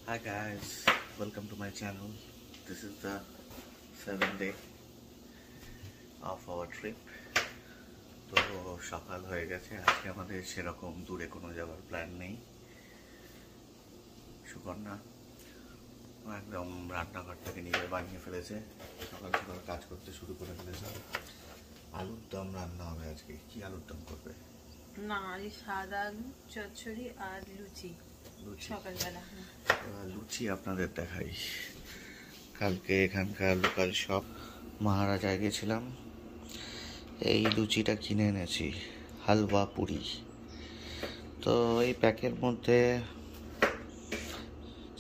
Hi guys, welcome to my channel. This is the 7th day of our trip. তো সকাল হয়ে গেছে, আজকে আমাদের সেরকম দূরে কোনো যাওয়ার প্ল্যান নেই। সুকন্যা একদম রান্নাঘরটাকে নিজে বানিয়ে ফেলেছে, সকাল সকাল কাজ করতে শুরু করে ফেলেছে। আলুর দম রান্না হবে আজকে। কি আলুর দম করবে? না, এই সাদা আলু চচ্চড়ি আর লুচি সকালবেলা। লুচি আপনাদের দেখাই। কালকে এখানকার লোকাল শপ মহারাজায় গেছিলাম, এই লুচিটা কিনে এনেছি, হালুয়া পুরি। তো এই প্যাকের মধ্যে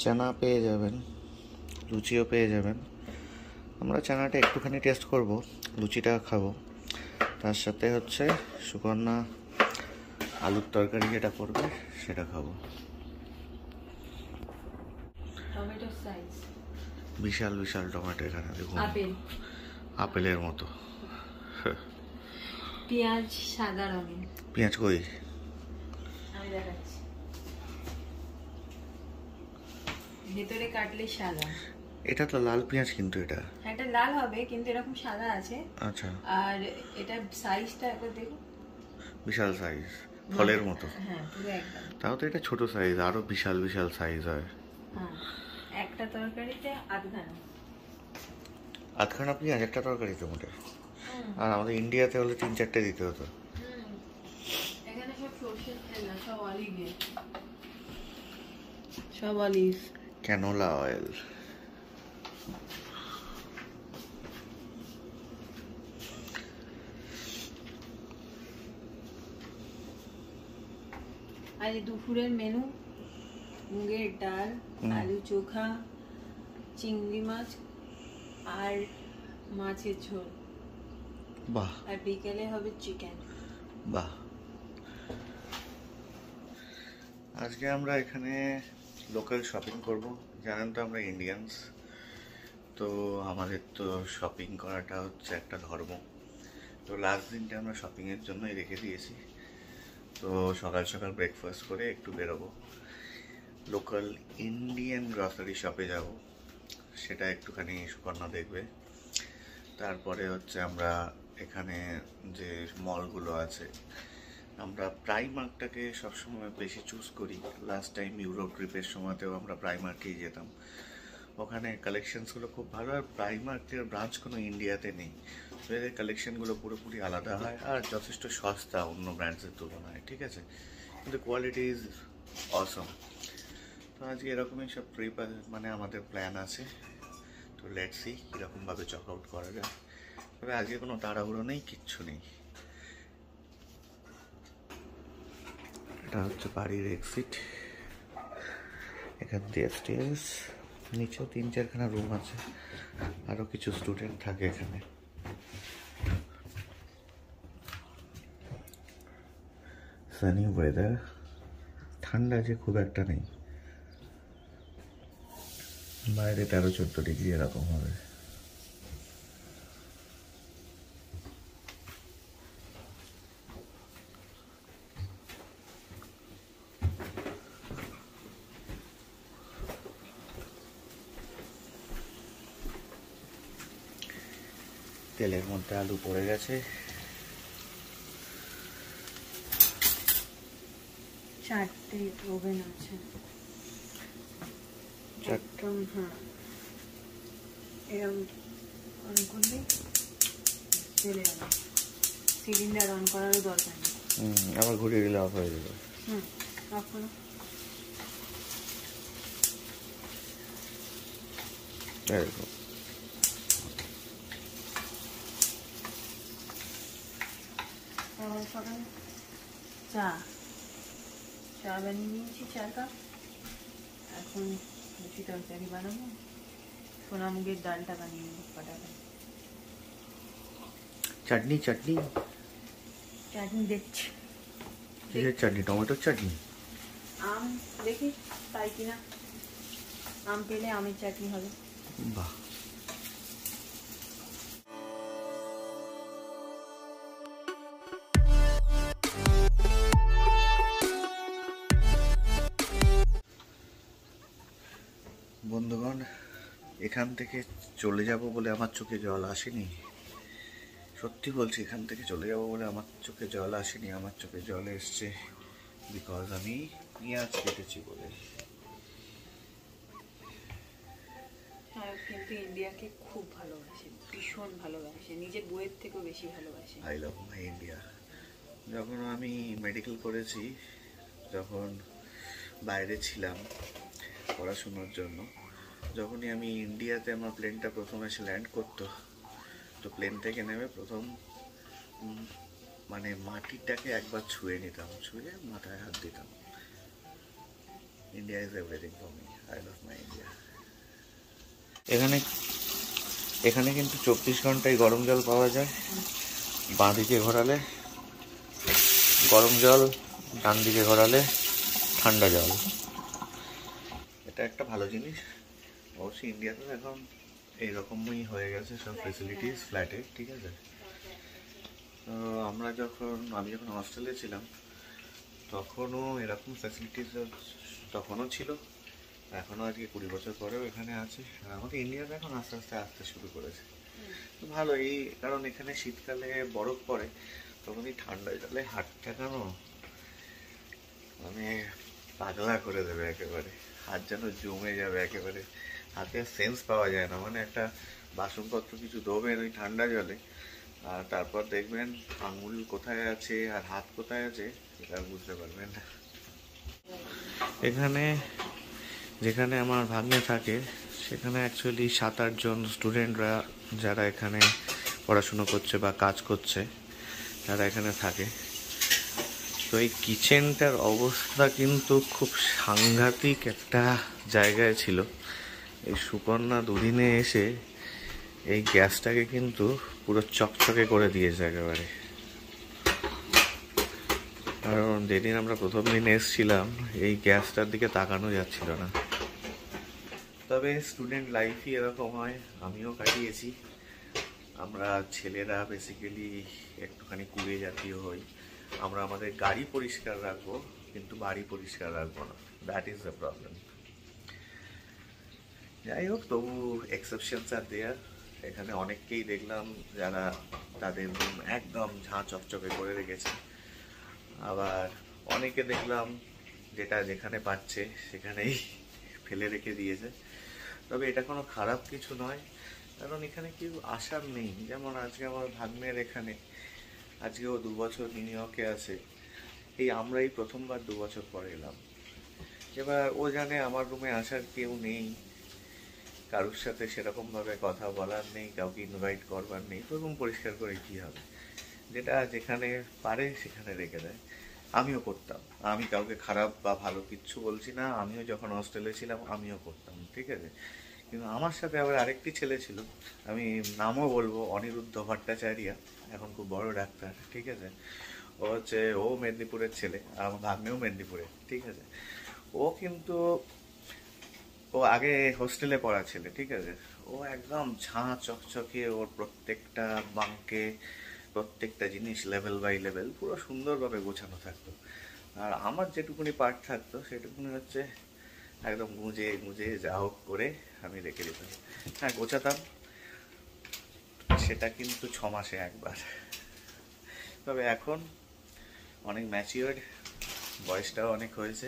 চানা পেয়ে যাবেন, লুচিও পেয়ে যাবেন। আমরা চানাটা একটুখানি টেস্ট করব, লুচিটা খাবো। তার সাথে হচ্ছে সুকন্যা আলুর তরকারি যেটা করবে সেটা খাবো। টমেটো সাইজ বিশাল বিশাল টমেটো এখানে দেখুন, আপেলের মতো। পেঁয়াজ সাদা রঙের। পেঁয়াজ কই? আমি দেখাচ্ছি, ভেতরে কাটলে সাদা। এটা তো লাল পেঁয়াজ, কিন্তু এটা এটা লাল হবে কিন্তু এরকম সাদা আছে। আচ্ছা, আর এটা সাইজটা একবার দেখুন, বিশাল সাইজ, ফলের মতো। হ্যাঁ পুরো একদম। তাও তো এটা ছোট সাইজ, আরো বিশাল বিশাল সাইজ হয়। হ্যাঁ, একটা তরকারিতে আধখানা পেঁয়াজ একটা তরকারিতে মোটে। আর আমাদের ইন্ডিয়াতে হলে 3-4টে দিতে হতো। এখানে সব সরষের তেল না, সব অলিভে, সব অলিভ, ক্যানোলা অয়েল। আর এই দুপুরের মেনু মুগের ডাল, আলু চোখা, চিংড়ি মাছ আর মাছের ঝোল। বাহ। আর বিকেলে হবে চিকেন। বাহ। আজকে আমরা এখানে লোকাল শপিং করব। জানেন তো আমরা ইন্ডিয়ানস, তো আমাদের তো শপিং করাটা হচ্ছে একটা ধর্ম। তো লাস্ট দিনটা আমরা শপিংয়ের জন্যই রেখে দিয়েছি। তো সকাল সকাল ব্রেকফাস্ট করে একটু বেরোবো, লোকাল ইন্ডিয়ান গ্রসারি শপে যাব, সেটা একটুখানি সুকন্যা দেখবে। তারপরে হচ্ছে আমরা এখানে যে মলগুলো আছে, আমরা প্রাইমার্কটাকে সবসময় বেশি চুজ করি। লাস্ট টাইম ইউরোপ ট্রিপের সময়তেও আমরা প্রাইমার্কেই যেতাম, ওখানে কালেকশনসগুলো খুব ভালো। আর প্রাইমার্কের ব্রাঞ্চ কোনো ইন্ডিয়াতে নেই, তো এদের কালেকশনগুলো পুরোপুরি আলাদা হয় আর যথেষ্ট সস্তা অন্য ব্র্যান্ডসের তুলনায়, ঠিক আছে, কিন্তু কোয়ালিটি ইজ অসম। তো আজকে এরকমই সব ট্রিপ মানে আমাদের প্ল্যান আছে। তো লেটস সি কীরকমভাবে চক আউট করা যায়। তবে আজকে কোনো তাড়াহুড়ো নেই, কিচ্ছু নেই। এটা হচ্ছে বাড়ির এক্সিট, এখান দিয়ে স্টেজ, নিচেও 3-4খানা রুম আছে, আরও কিছু স্টুডেন্ট থাকে এখানে। সানি ওয়েদার, ঠান্ডা যে খুব একটা নেই, বাইরে 13-14 ডিগ্রি এরকম হবে। তেলের মধ্যে আলু পড়ে গেছে। 4টে ওভেন আছে একদম। হ্যাঁ, এরকম অন করলে চলে যাবে, সিলিন্ডার অন করারও দরকার নেই। আবার ঘুরিয়ে দিলে অফ হয়ে যাবে। অফ করো। এরকম সকালে চা বানিয়ে নিয়েছি 4 কাপ। এখন লুচি তরকারি বানাবো, সোনা মুগের ডালটা বানিয়ে নেবো কটাটা। চাটনি চাটনি চাটনি দেখছি, কিসের চাটনি? টমেটোর চাটনি? আম দেখি তাই কিনা, আম পেলে আমের চাটনি হবে। বাহ। বন্ধুগণ, এখান থেকে চলে যাব বলে আমার চোখে জল আসেনি। সত্যি বলছি, এখান থেকে চলে যাব বলে আমার চোখে জল আসেনি। আমার চোখে জল এসছে বিকজ আমি পেঁয়াজ কেটেছি বলে। কিন্তু ইন্ডিয়াকে খুব ভালোবাসে, ভীষণ ভালোবাসে, নিজের বইয়ের থেকেও বেশি ভালোবাসে। I love my India. যখন আমি মেডিকেল করেছি, যখন বাইরে ছিলাম পড়াশুনোর জন্য, যখনই আমি ইন্ডিয়াতে আমার প্লেনটা প্রথম এসে ল্যান্ড করতো, তো প্লেন থেকে নেমে প্রথম মানে মাটিটাকে একবার ছুঁয়ে নিতাম, ছুঁয়ে মাথায় হাত দিতাম। India is everything for me. I love my India. এখানে কিন্তু 24 ঘন্টায় গরম জল পাওয়া যায়। বাঁ দিকে ঘোরালে গরম জল, ডান দিকে ঘোরালে ঠান্ডা জল। এটা একটা ভালো জিনিস। অবশ্যই ইন্ডিয়াতে এখন এইরকমই হয়ে গেছে সব ফেসিলিটিস ফ্ল্যাটে, ঠিক আছে। তো আমি যখন হস্টেলে ছিলাম তখনও এরকম ফ্যাসিলিটিস তখনও ছিল, এখনও আজকে 20 বছর পরেও এখানে আছে। আর আমাদের ইন্ডিয়াতে এখন আস্তে আস্তে আসতে শুরু করেছে। তো ভালো, কারণ এখানে শীতকালে বরফ পড়ে, তখন এই ঠান্ডা জলে হাতটা কেন মানে পাগলা করে দেবে একেবারে, হাত যেন জমে যাবে একেবারে, হাতে সেন্স পাওয়া যায় না। মানে একটা বাসনপত্র কিছু ধোবেন ওই ঠান্ডা জলে, আর তারপর দেখবেন আঙুল কোথায় আছে আর হাত কোথায় আছে সেটা বুঝতে পারবেন না। যেখানে আমার ভাগ্নে থাকে সেখানে অ্যাকচুয়ালি 7-8 জন স্টুডেন্টরা যারা এখানে পড়াশুনো করছে বা কাজ করছে, তারা এখানে থাকে। তো এই কিচেনটার অবস্থা কিন্তু খুব সাংঘাতিক একটা জায়গায় ছিল। এই সুকন্যা দুদিনে এসে এই গ্যাসটাকে কিন্তু পুরো চকচকে করে দিয়েছে একেবারে। কারণ যেদিন আমরা প্রথম দিন এসেছিলাম এই গ্যাসটার দিকে তাকানো যাচ্ছিল না। তবে স্টুডেন্ট লাইফই এরকম হয়, আমিও কাটিয়েছি। আমরা ছেলেরা বেসিক্যালি একটুখানি কুড়ে জাতীয় হই। আমরা আমাদের গাড়ি পরিষ্কার রাখবো কিন্তু বাড়ি পরিষ্কার রাখবো না, দ্যাট ইজ দ্য প্রবলেম। যাই হোক, তবু এক্সেপশনস আর দেয়ার। এখানে অনেককেই দেখলাম যারা তাদের রুম একদম ঝাঁ চকচকে করে রেখেছে, আবার অনেকে দেখলাম যেটা যেখানে পাচ্ছে সেখানেই ফেলে রেখে দিয়েছে। তবে এটা কোনো খারাপ কিছু নয়, কারণ এখানে কেউ আসার নেই। যেমন আজকে আমার ভাগ্নের এখানে, আজকে ও 2 বছর নিউ ইয়র্কে আছে, আমরাই প্রথমবার 2 বছর পরে এলাম। এবার ও জানে আমার রুমে আসার কেউ নেই, কারোর সাথে সেরকমভাবে কথা বলার নেই, কাউকে ইনভাইট করবার নেই, তো রুম পরিষ্কার করে কী হবে, যেটা যেখানে পারে সেখানে রেখে দেয়। আমিও করতাম, আমি কাউকে খারাপ বা ভালো কিচ্ছু বলছি না, আমিও যখন হস্টেলে ছিলাম আমিও করতাম, ঠিক আছে। কিন্তু আমার সাথে আবার আরেকটি ছেলে ছিল, আমি নামও বলবো, অনিরুদ্ধ ভট্টাচার্য, এখন খুব বড় ডাক্তার, ঠিক আছে। ও মেদিনীপুরের ছেলে, আমার ভাগ্নেও মেদিনীপুরে, ঠিক আছে। ও আগে হোস্টেলে পড়া ছেলে, ঠিক আছে। ও একদম ঝাঁ চকচকে, ওর প্রত্যেকটা বাঙ্কে প্রত্যেকটা জিনিস লেভেল বাই লেভেল পুরো সুন্দরভাবে গোছানো থাকতো। আর আমার যেটুকুনি পার্ট থাকতো সেটুকুনি হচ্ছে একদম গুঁজে গুঁজে যা হোক করে আমি রেখে দিতাম। হ্যাঁ, গোছাতাম, সেটা কিন্তু 6 মাসে একবার। তবে এখন অনেক ম্যাচিওর্ড, বয়সটাও অনেক হয়েছে,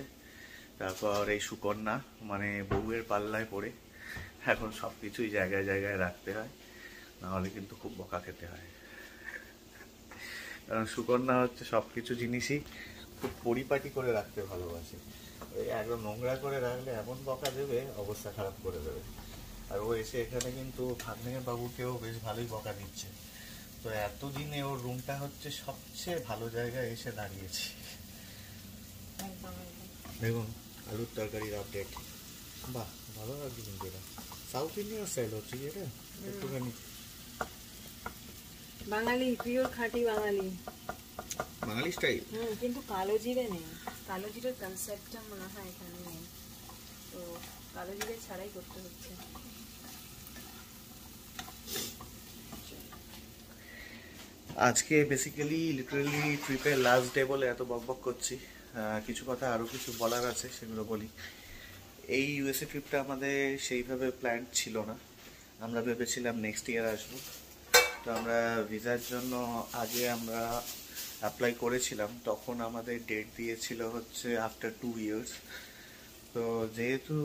তারপর এই সুকন্যা মানে বউয়ের পাল্লায় পড়ে এখন সব কিছুই জায়গায় জায়গায় রাখতে হয়, নাহলে কিন্তু খুব বকা খেতে হয়। কারণ সুকন্যা হচ্ছে সব কিছু জিনিসই খুব পরিপাটি করে রাখতে ভালোবাসে। ওই একদম নোংরা করে রাখলে এমন বকা দেবে, অবস্থা খারাপ করে দেবে। আর ও এসে এখানে কিন্তু ভাগ্নে বাবুকেও বেশ ভালোই বকা দিচ্ছে। তো এতদিনে ওর রুমটা হচ্ছে সবচেয়ে ভালো জায়গায় এসে দাঁড়িয়েছি। দেখুন, আলুর তরকারির আপডেট, বাহ ভালো লাগছে কিন্তু এটা সাউথ ইন্ডিয়ান স্টাইল হচ্ছে কি এটা, একটুখানি বাঙালি, পিওর খাঁটি বাঙালি স্টাইল। কিন্তু কালো জিরে নেই, কালো জিরের কনসেপ্টটা মনে হয় এখানে নেই, তো কালো জিরে ছাড়াই করতে হচ্ছে। আজকে বেসিক্যালি লিটারালি ট্রিপের লাস্ট ডে বলে এত বকবক করছি। কিছু কথা আরও কিছু বলার আছে, সেগুলো বলি। এই ইউএসএ ট্রিপটা আমাদের সেইভাবে প্ল্যান ছিল না, আমরা ভেবেছিলাম নেক্সট ইয়ার আসবো। তো আমরা ভিসার জন্য আগে আমরা অ্যাপ্লাই করেছিলাম, তখন আমাদের ডেট দিয়েছিল হচ্ছে আফটার 2 ইয়ার্স। তো যেহেতু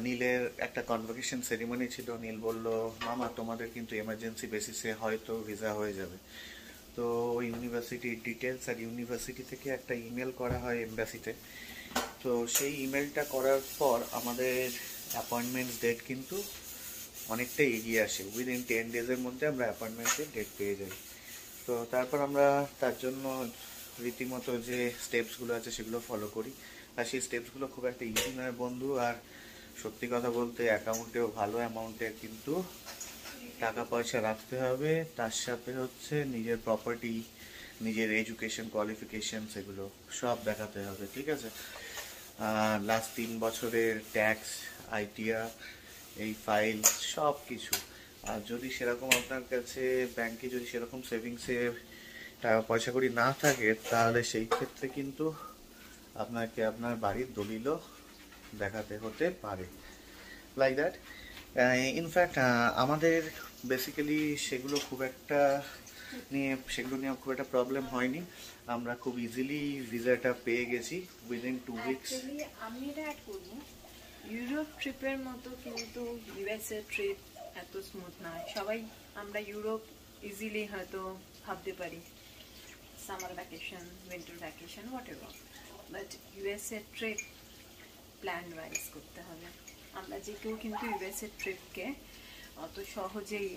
নীলের একটা কনভোকেশন সেরিমনি ছিল, নীল বলল মামা তোমাদের কিন্তু এমার্জেন্সি বেসিসে হয়তো ভিসা হয়ে যাবে। তো ইউনিভার্সিটির ডিটেলস আর ইউনিভার্সিটি থেকে একটা ইমেল করা হয় এমবাসিতে। তো সেই ইমেলটা করার পর আমাদের অ্যাপয়েন্টমেন্টস ডেট কিন্তু অনেকটাই এগিয়ে আসে, উইদিন 10 ডেজের মধ্যে আমরা অ্যাপয়েন্টমেন্টের ডেট পেয়ে যাই। তো তারপর আমরা তার জন্য রীতিমতো যে স্টেপসগুলো আছে সেগুলো ফলো করি। আর সেই স্টেপসগুলো খুব একটা ইজি নয় বন্ধু, আর সত্যি কথা বলতে অ্যাকাউন্টেও ভালো অ্যামাউন্টের কিন্তু টাকা পয়সা রাখতে হবে, তার সাথে হচ্ছে নিজের প্রপার্টি, নিজের এডুকেশন কোয়ালিফিকেশন সেগুলো সব দেখাতে হবে, ঠিক আছে। লাস্ট 3 বছরের ট্যাক্স, আইটিআর, এই ফাইল সব কিছু। আর যদি সেরকম আপনার কাছে ব্যাংকে যদি সেরকম সেভিংসের টাকা পয়সা করি না থাকে, তাহলে সেই ক্ষেত্রে কিন্তু আপনাকে আপনার বাড়ির দলিলও দেখাতে হতে পারে, লাইক দ্যাট। ইনফ্যাক্ট আমাদের বেসিক্যালি সেগুলো নিয়ে খুব একটা প্রবলেম হয়নি, আমরা খুব ইজিলি ভিসাটা পেয়ে গেছি উইদিন 2 উইকস। অ্যাকচুয়ালি আমি এটা অ্যাড করব, ইউরোপ ট্রিপের মতো কিন্তু ইউএসএ ট্রিপ এত স্মুথ নয়। সবাই আমরা ইউরোপ ইজিলি হয়তো ভাবতে পারি, summer vacation, winter vacation, what ever, but USA trip plan wise করতে হবে। আমরা যে কেউ কিন্তু ইউএসএ ট্রিপকে অত সহজেই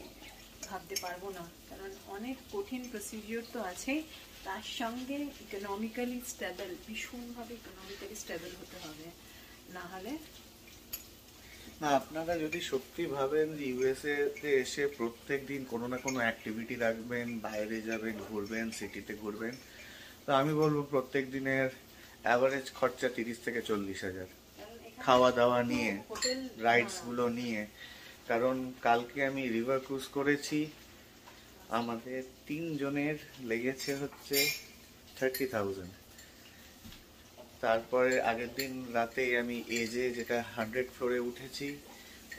ভাবতে পারবো না, কারণ অনেক কঠিন প্রসিডিওর তো আছেই, তার সঙ্গে ইকোনমিক্যালি স্টেবল, ভীষণভাবে ইকোনমিক্যালি স্টেবল হতে হবে, না হলে না, আপনারা যদি সত্যি ভাবেন যে ইউএসএ তে এসে প্রত্যেক দিন কোনো না কোনো অ্যাক্টিভিটি রাখবেন, বাইরে যাবেন, ঘুরবেন, সিটিতে ঘুরবেন, তো আমি বলবো প্রত্যেক দিনের অ্যাভারেজ খরচা 30 থেকে 40 হাজার, খাওয়া দাওয়া নিয়ে, হোটেল রাইডসগুলো নিয়ে। কারণ কালকে আমি রিভার ক্রুজ করেছি, আমাদের 3 জনের লেগেছে হচ্ছে 30,000। তারপরে আগের দিন রাতে আমি এজে যেটা 100 ফ্লোরে উঠেছি,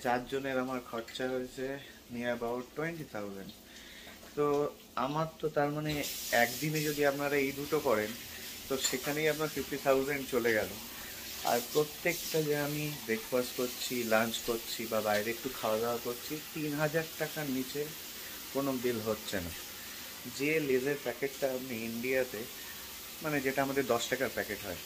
4 জনের আমার খরচা হয়েছে নিয়ার অ্যাবাউট 20,000। তো আমার তো তার মানে একদিনে যদি আপনারা এই দুটো করেন, তো সেখানেই আপনার 50,000 চলে গেল। আর প্রত্যেকটা যে আমি ব্রেকফাস্ট করছি, লাঞ্চ করছি বা বাইরে একটু খাওয়া দাওয়া করছি, 3,000 টাকার নিচে কোনো বিল হচ্ছে না। যে লেজের প্যাকেটটা আপনি ইন্ডিয়াতে, মানে যেটা আমাদের 10 টাকার প্যাকেট হয়,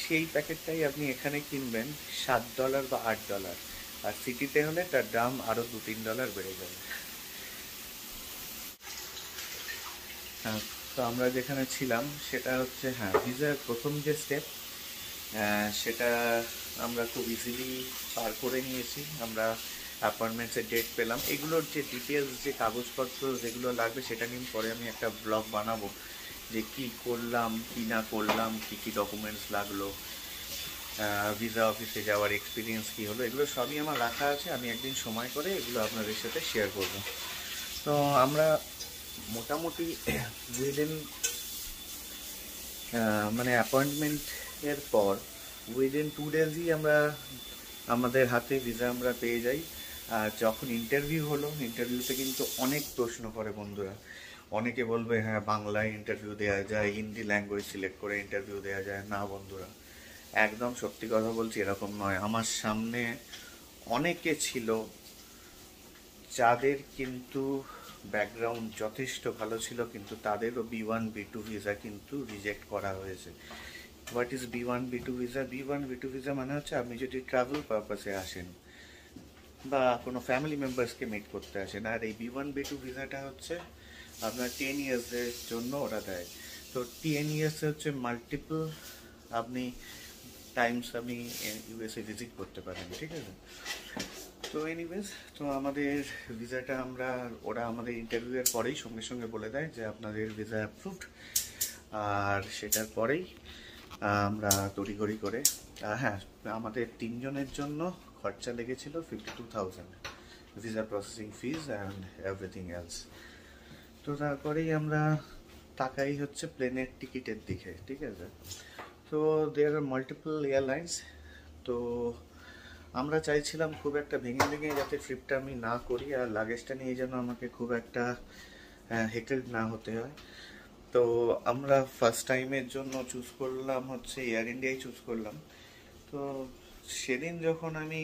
সেই প্যাকেটটাই আপনি এখানে কিনবেন $7 বা $8, আর সিটিতে হলে তার দাম আরও $2-3 বেড়ে যাবে। হ্যাঁ, তো আমরা যেখানে ছিলাম সেটা হচ্ছে, হ্যাঁ, ভিসার প্রথম যে স্টেপ সেটা আমরা খুব ইজিলি পার করে নিয়েছি। আমরা অ্যাপয়েন্টমেন্টসের ডেট পেলাম, এগুলোর যে ডিটেলস, যে কাগজপত্র যেগুলো লাগবে সেটা নিয়ে পরে আমি একটা ব্লগ বানাবো, যে কি করলাম কি না করলাম, কি কি ডকুমেন্টস লাগলো, ভিসা অফিসে যাওয়ার এক্সপিরিয়েন্স কি হলো, এগুলো সবই আমার রাখা আছে। আমি একদিন সময় করে এগুলো আপনাদের সাথে শেয়ার করব। তো আমরা মোটামুটি উইদিন মানে অ্যাপয়েন্টমেন্টের পর উইদিন 2 ডেজই আমরা আমাদের হাতে ভিসা আমরা পেয়ে যাই। আর যখন ইন্টারভিউ হলো, ইন্টারভিউতে কিন্তু অনেক প্রশ্ন করে বন্ধুরা। অনেকে বলবে হ্যাঁ বাংলায় ইন্টারভিউ দেওয়া যায়, হিন্দি ল্যাঙ্গুয়েজ সিলেক্ট করে ইন্টারভিউ দেওয়া যায়। না বন্ধুরা, একদম সত্যি কথা বলছি, এরকম নয়। আমার সামনে অনেকে ছিল যাদের কিন্তু ব্যাকগ্রাউন্ড যথেষ্ট ভালো ছিল, কিন্তু তাদেরও B1 B2 ভিসা কিন্তু রিজেক্ট করা হয়েছে। What is B1 B2 visa? B1 B2 visa মানে হচ্ছে আপনি যদি ট্রাভেল পারপাসে আসেন বা কোনো ফ্যামিলি মেম্বার্সকে মিট করতে আসেন। আর এই B1 B2 ভিসাটা হচ্ছে আপনার 10 ইয়ার্সের জন্য ওরা দেয়। তো 10 ইয়ার্সে হচ্ছে মাল্টিপল আপনি টাইমস আপনি ইউএসএ ভিজিট করতে পারেন, ঠিক আছে। তো এনিওয়েজ, তো আমাদের ভিসাটা ওরা আমাদের ইন্টারভিউয়ের পরেই সঙ্গে সঙ্গে বলে দেয় যে আপনাদের ভিসা অ্যাপ্রুভড। আর সেটার পরেই আমরা তড়িঘড়ি করে, হ্যাঁ, আমাদের 3 জনের জন্য খরচা লেগেছিল 52,000, visa processing fees and everything else. তো তারপরেই আমরা তাকাই হচ্ছে প্লেনের টিকিটের দিকে, ঠিক আছে। তো দেয়ার আর মাল্টিপল এয়ারলাইন্স তো আমরা চাইছিলাম খুব একটা ভেঙে ভেঙে যাতে ট্রিপটা আমি না করি, আর লাগেজটা নিয়ে যেন আমাকে খুব একটা হেকেল না হতে হয়। তো আমরা ফার্স্ট টাইমের জন্য চুজ করলাম হচ্ছে এয়ার ইন্ডিয়াই চুজ করলাম। তো সেদিন যখন আমি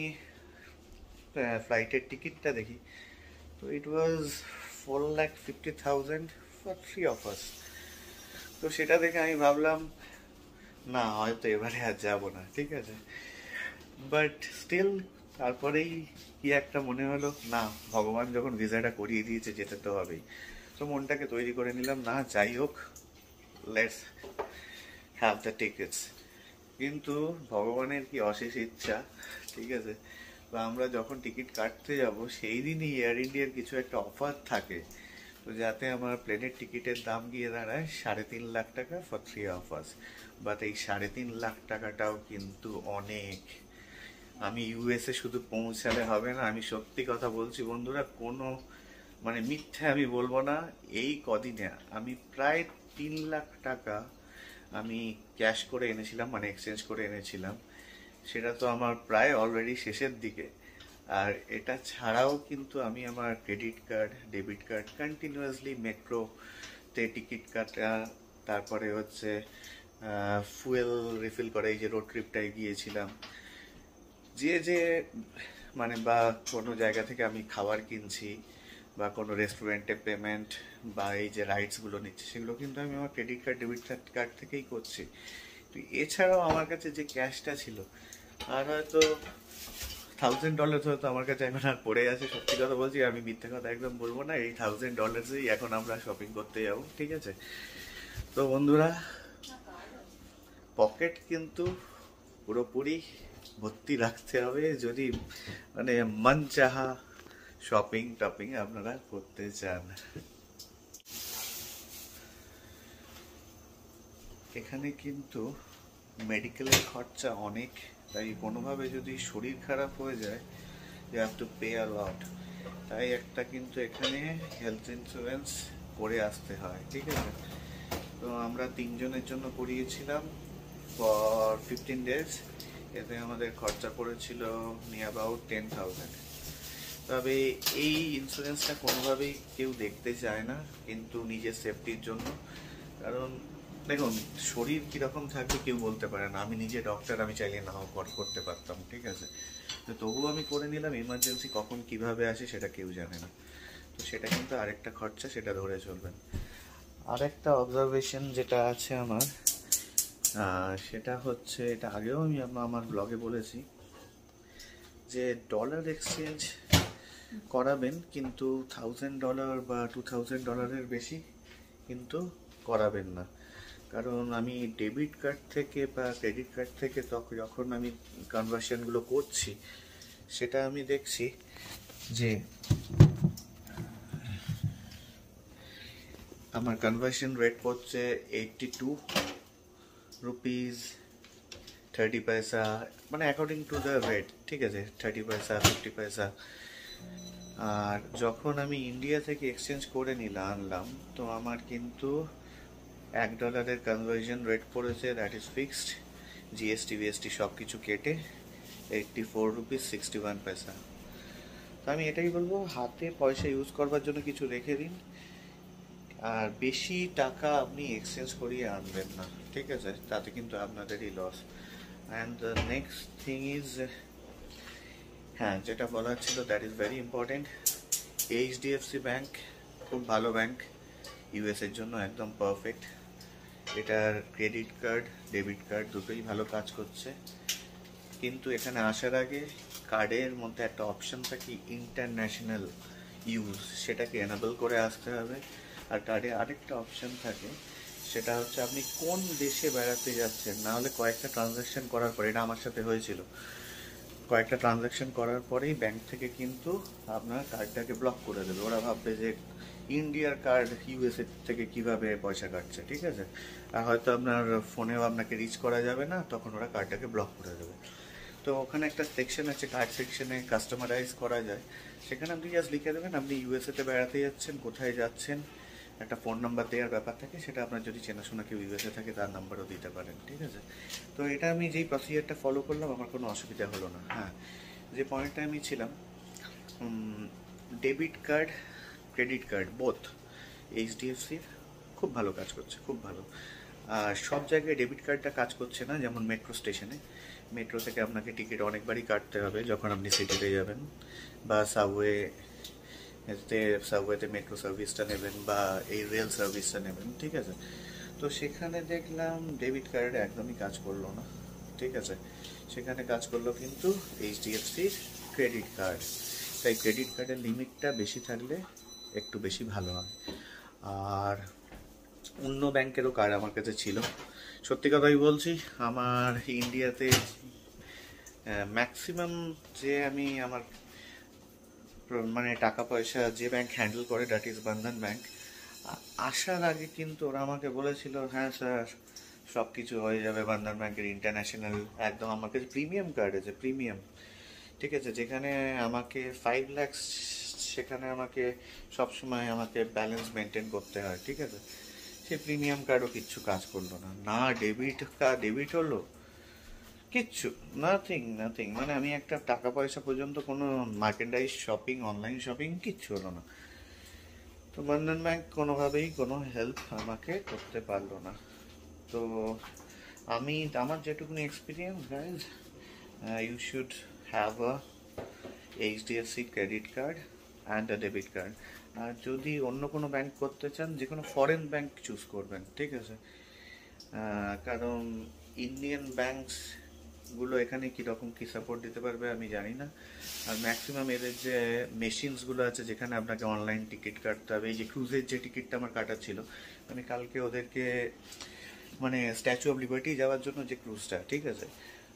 ফ্লাইটের টিকিটটা দেখি, তো ইট ওয়াজ 4,50,000 ফর 3 of us। তো সেটা দেখে আমি ভাবলাম না, হয়তো এবারে আর যাবো না, ঠিক আছে। বাট স্টিল তারপরেই কি একটা মনে হলো, না ভগবান যখন ভিসাটা করিয়ে দিয়েছে যেতে তো হবেই। তো মনটাকে তৈরি করে নিলাম, না যাই হোক, লেটস হ্যাভ দ্য টিকিটস। কিন্তু ভগবানের কি অশেষ ইচ্ছা, ঠিক আছে। তো আমরা যখন টিকিট কাটতে যাব সেই দিনই এয়ার ইন্ডিয়ার কিছু একটা অফার থাকে, তো যাতে আমার প্লেনের টিকিটের দাম গিয়ে দাঁড়ায় 3.5 লাখ টাকা ফর 3 of us। বাট এই 3.5 লাখ টাকাটাও কিন্তু অনেক। আমি ইউএসএ শুধু পৌঁছালে হবে না, আমি সত্যি কথা বলছি বন্ধুরা, কোনো মানে মিথ্যে আমি বলবো না, এই কদিনে আমি প্রায় 3 লাখ টাকা আমি ক্যাশ করে এনেছিলাম, মানে এক্সচেঞ্জ করে এনেছিলাম। সেটা তো আমার প্রায় অলরেডি শেষের দিকে। আর এটা ছাড়াও কিন্তু আমি আমার credit card, debit card continuously মেট্রোতে টিকিট কাটা, তারপরে হচ্ছে ফুয়েল রিফিল করে, এই যে রোড ট্রিপটায় গিয়েছিলাম, যে মানে বা কোনো জায়গা থেকে আমি খাবার কিনছি বা কোনো রেস্টুরেন্টে পেমেন্ট বা এই যে রাইডসগুলো নিচ্ছি, সেগুলো কিন্তু আমি আমার ক্রেডিট কার্ড, ডেবিট কার্ড থেকেই করছি। তো এছাড়াও আমার কাছে যে ক্যাশটা ছিল, আর হয়তো $1,000 হয়তো আমার কাছে এখন আর পড়ে আছে। সত্যি কথা বলছি, আমি মিথ্যে কথা একদম বলবো না, এই $1,000-এই এখন আমরা শপিং করতে যাবো, ঠিক আছে। তো বন্ধুরা, পকেট কিন্তু পুরোপুরি ভর্তি রাখতে হবে যদি মানে মন চাহা শপিং টপিং আপনারা করতে চান। এখানে কিন্তু মেডিকেলের খরচা অনেক, তাই কোনোভাবে যদি শরীর খারাপ হয়ে যায়, you have to pay a লট। তাই একটা কিন্তু এখানে হেলথ ইন্স্যুরেন্স করে আসতে হয়, ঠিক আছে। তো আমরা 3 জনের জন্য করিয়েছিলাম ফর 15 days। এতে আমাদের খরচা পড়েছিল নিয়ার অ্যাবাউট 10,000। তবে এই ইন্স্যুরেন্সটা কোনোভাবেই কেউ দেখতে চায় না, কিন্তু নিজের সেফটির জন্য। কারণ দেখুন, শরীর কীরকম থাকবে কেউ বলতে পারে না। আমি নিজে ডক্টর, আমি চাইলে নাও করতে পারতাম, ঠিক আছে। তো তবুও আমি করে নিলাম, ইমার্জেন্সি কখন কিভাবে আসে সেটা কেউ জানে না। তো সেটা কিন্তু আরেকটা খরচা, সেটা ধরে চলবেন। আরেকটা অবজারভেশন যেটা আছে আমার, সেটা হচ্ছে, এটা আগেও আমি আমার ব্লগে বলেছি, যে ডলার এক্সচেঞ্জ করাবেন কিন্তু $1,000 বা $2,000-এর বেশি কিন্তু করাবেন না। কারণ আমি ডেবিট কার্ড থেকে বা ক্রেডিট কার্ড থেকে যখন আমি কনভার্সনগুলো করছি, সেটা আমি দেখছি যে আমার কনভার্সন রেট পড়ছে 82 রুপিস 30 পয়সা, মানে অ্যাকর্ডিং টু দ্য রেট, ঠিক আছে, 30 পয়সা 50 পয়সা। আর যখন আমি ইন্ডিয়া থেকে এক্সচেঞ্জ করে আনলাম, তো আমার কিন্তু $1 কনভার্সন রেট পড়েছে, that is fixed, GST BST সব কিছু কেটে 84 রুপিস 61 পয়সা। তো আমি এটাই বলবো, হাতে পয়সা ইউজ করবার জন্য কিছু রেখে দিন, আর বেশি টাকা আপনি এক্সচেঞ্জ করিয়ে আনবেন না, ঠিক আছে, তাতে কিন্তু আপনাদেরই loss. And the next thing is, হ্যাঁ যেটা বলার ছিল, that is very important, HDFC bank খুব ভালো ব্যাংক, ইউএসের জন্য একদম পারফেক্ট। এটার ক্রেডিট কার্ড, ডেবিট কার্ড দুটোই ভালো কাজ করছে। কিন্তু এখানে আসার আগে কার্ডের মধ্যে একটা অপশন থাকে ইন্টারন্যাশনাল ইউজ, সেটাকে এনাবেল করে আসতে হবে। আর কার্ডে আরেকটা অপশন থাকে, সেটা হচ্ছে আপনি কোন দেশে বেড়াতে যাচ্ছেন। না হলে কয়েকটা ট্রানজ্যাকশন করার পরে, এটা আমার সাথে হয়েছিল, কয়েকটা ট্রানজ্যাকশন করার পরেই ব্যাংক থেকে কিন্তু আপনার কার্ডটাকে ব্লক করে দেবে। ওরা ভাববে যে ইন্ডিয়ার কার্ড ইউএসএ থেকে কিভাবে পয়সা কাটছে, ঠিক আছে। আর হয়তো আপনার ফোনেও আপনাকে রিচ করা যাবে না, তখন ওরা কার্ডটাকে ব্লক করে দেবে। তো ওখানে একটা সেকশন আছে, কার্ড সেকশনে কাস্টমারাইজ করা যায়, সেখানে আপনি জাস্ট লিখে দেবেন আপনি ইউএসএতে বেড়াতে যাচ্ছেন, কোথায় যাচ্ছেন, একটা ফোন নাম্বার দেওয়ার ব্যাপার থাকে, সেটা আপনার যদি চেনাশোনা কেউ ইউএসএ থাকে তার নাম্বারও দিতে পারেন, ঠিক আছে। তো এটা আমি যেই প্রসিজারটা ফলো করলাম আমার কোনো অসুবিধা হলো না। হ্যাঁ, যে পয়েন্টটা আমি ছিলাম, debit card credit card both এইচডিএফসির খুব ভালো কাজ করছে, খুব ভালো। আর সব জায়গায় ডেবিট কার্ডটা কাজ করছে না, যেমন মেট্রো স্টেশনে, মেট্রো থেকে আপনাকে টিকিট অনেকবারই কাটতে হবে যখন আপনি সিটিতে যাবেন, বা সাবওয়েতে মেট্রো সার্ভিসটা নেবেন বা এই রেল সার্ভিসটা নেবেন, ঠিক আছে। তো সেখানে দেখলাম ডেবিট কার্ড একদমই কাজ করলো না, ঠিক আছে। সেখানে কাজ করলো কিন্তু এইচডিএফসির ক্রেডিট কার্ড। তাই ক্রেডিট কার্ডের লিমিটটা বেশি থাকলে একটু বেশি ভালো হয়। আর অন্য ব্যাংকেরও কার্ড আমার কাছে ছিল, সত্যি কথাই বলছি। আমার ইন্ডিয়াতে ম্যাক্সিমাম যে আমি আমার মানে টাকা পয়সা যে ব্যাংক হ্যান্ডেল করে, দ্যাট ইজ বন্ধন ব্যাংক। আসার আগে কিন্তু ওরা আমাকে বলেছিল, হ্যাঁ স্যার সব কিছু হয়ে যাবে বন্ধন ব্যাংকের ইন্টারন্যাশনাল, একদম আমার কাছে প্রিমিয়াম কার্ড আছে, প্রিমিয়াম, ঠিক আছে। যেখানে আমাকে 5 লাখ, সেখানে আমাকে সবসময় আমাকে ব্যালেন্স মেনটেন করতে হয়, ঠিক আছে। সেই প্রিমিয়াম কার্ডও কিচ্ছু কাজ করলো না, না ডেবিট হলো কিচ্ছু, নাথিং। মানে আমি একটা টাকা পয়সা পর্যন্ত কোনো মার্কেন্ডাইজ শপিং, অনলাইন শপিং কিচ্ছু হলো না। তো বন্ধন ব্যাংক কোনোভাবেই কোনো হেল্প আমাকে করতে পারলো না। তো আমার যেটুকুনি experience guys, you should have a HDFC credit card and a debit card. আর যদি অন্য কোনো ব্যাংক করতে চান, যে কোনো ফরেন ব্যাংক চুজ করবেন, ঠিক আছে। কারণ ইন্ডিয়ান ব্যাংকসগুলো এখানে কীরকম কী সাপোর্ট দিতে পারবে আমি জানি না। আর ম্যাক্সিমাম এদের যে মেশিনসগুলো আছে যেখানে আপনাকে অনলাইন টিকিট কাটতে হবে, এই যে ক্রুজের যে টিকিটটা আমার কাটার ছিল, আমি কালকে ওদেরকে মানে স্ট্যাচু অফ লিবার্টি যাওয়ার জন্য যে ক্রুজটা, ঠিক আছে,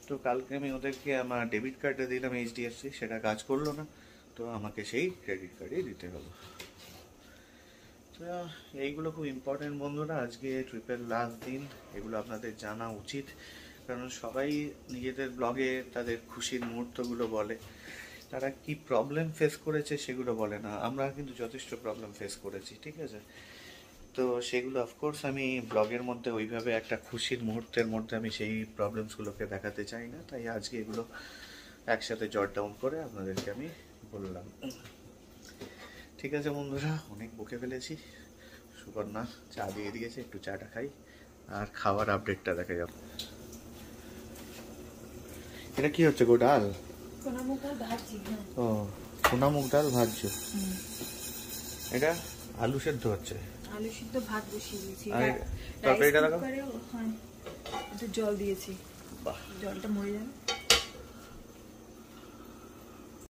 তো কালকে আমি ওদেরকে আমার ডেবিট কার্ডটা দিলাম এইচডিএফসি, সেটা কাজ করলো না, তো আমাকে সেই ক্রেডিট কার্ডই দিতে হলো। তো এইগুলো খুব ইম্পর্টেন্ট বন্ধুরা, আজকে ট্রিপের লাস্ট দিন, এগুলো আপনাদের জানা উচিত। কারণ সবাই নিজেদের ব্লগে তাদের খুশির মুহূর্তগুলো বলে, তারা কি প্রবলেম ফেস করেছে সেগুলো বলে না। আমরা কিন্তু যথেষ্ট প্রবলেম ফেস করেছি, ঠিক আছে। তো সেগুলো অফকোর্স আমি ব্লগের মধ্যে ওইভাবে একটা খুশির মুহূর্তের মধ্যে আমি সেই প্রবলেমসগুলোকে দেখাতে চাই না, তাই আজকে এগুলো একসাথে জট ডাউন করে আপনাদেরকে আমি বললাম। ঠিক আছে বন্ধুরা, অনেক বকে ফেলেছি। সুকন্যা চা দিয়ে দিয়েছে, একটু চাটা খাই আর খাওয়ার আপডেটটা দেখা যাবে। এটা কি হচ্ছে গো? ডাল? ও, সোনা মুগ ডাল ভাজছো? এটা আলু সেদ্ধ হচ্ছে, আলু সিদ্ধ ভাত বসিয়ে দিয়েছি, তরকারিটা দেখো, একটু জল দিয়েছি, বাহ জলটা মরে যাবে।